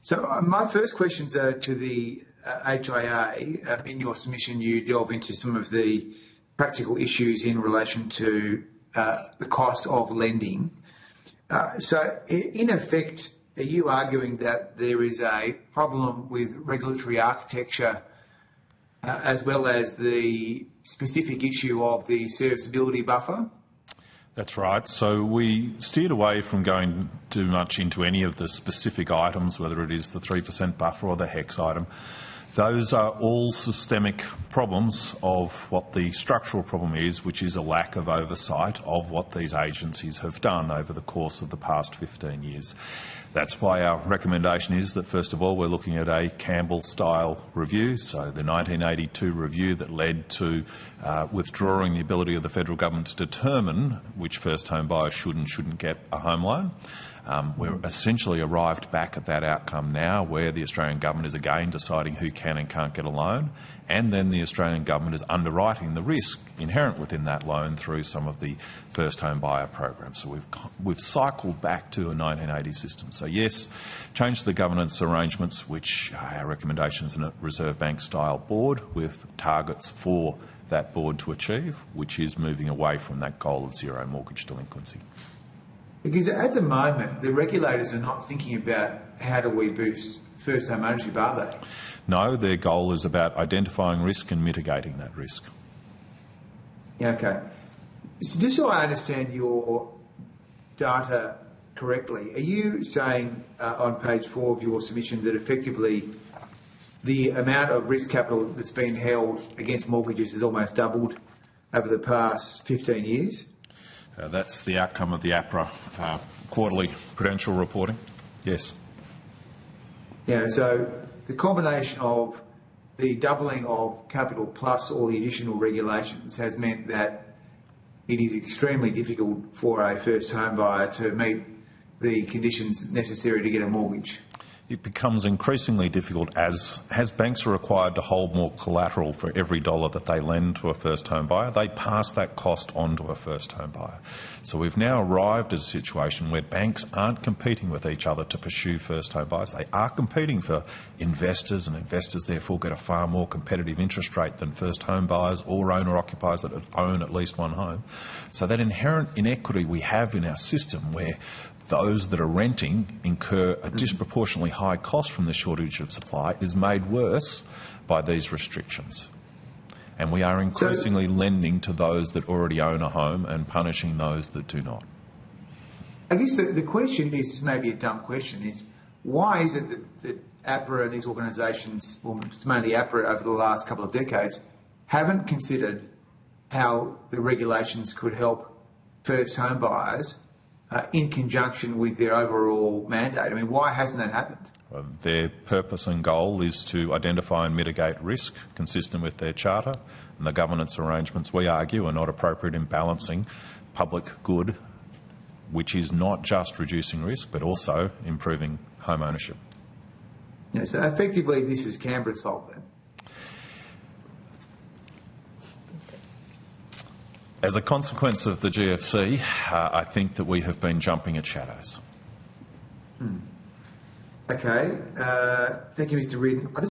So my first questions are to the HIA. In your submission, you delve into some of the practical issues in relation to the cost of lending. So in effect, are you arguing that there is a problem with regulatory architecture as well as the specific issue of the serviceability buffer? That's right. So we steered away from going too much into any of the specific items, whether it is the 3% buffer or the HEX item. Those are all systemic problems of what the structural problem is, which is a lack of oversight of what these agencies have done over the course of the past 15 years. That's why our recommendation is that, first of all, we're looking at a Campbell-style review, so the 1982 review that led to withdrawing the ability of the federal government to determine which first home buyers should and shouldn't get a home loan. We're essentially arrived back at that outcome now, where the Australian government is again deciding who can and can't get a loan, and then the Australian government is underwriting the risk inherent within that loan through some of the first home buyer programs. So we've cycled back to a 1980 system. So yes, change the governance arrangements, which our recommendation is a Reserve Bank style board with targets for that board to achieve, which is moving away from that goal of zero mortgage delinquency. Because at the moment, the regulators are not thinking about how do we boost first home ownership, are they? No, their goal is about identifying risk and mitigating that risk. Yeah, okay. So just so I understand your data correctly, are you saying on page 4 of your submission that effectively the amount of risk capital that's been held against mortgages has almost doubled over the past 15 years? That's the outcome of the APRA quarterly prudential reporting. Yes. Yeah, so the combination of the doubling of capital plus all the additional regulations has meant that it is extremely difficult for a first home buyer to meet the conditions necessary to get a mortgage. It becomes increasingly difficult as banks are required to hold more collateral for every dollar that they lend to a first home buyer. They pass that cost on to a first home buyer. So we've now arrived at a situation where banks aren't competing with each other to pursue first home buyers. They are competing for investors, and investors therefore get a far more competitive interest rate than first home buyers or owner-occupiers that own at least one home. So that inherent inequity we have in our system, where those that are renting incur a disproportionately high cost from the shortage of supply, is made worse by these restrictions. And we are increasingly lending to those that already own a home and punishing those that do not. I guess the question is, maybe a dumb question, is why is it that APRA and these organisations, well, it's mainly APRA over the last couple of decades, haven't considered how the regulations could help first home buyers in conjunction with their overall mandate? I mean, why hasn't that happened? Their purpose and goal is to identify and mitigate risk consistent with their charter, and the governance arrangements, we argue, are not appropriate in balancing public good, which is not just reducing risk but also improving home ownership. Yeah, so effectively this is Canberra's fault then? As a consequence of the GFC, I think that we have been jumping at shadows. Okay. Thank you, Mr. Reardon.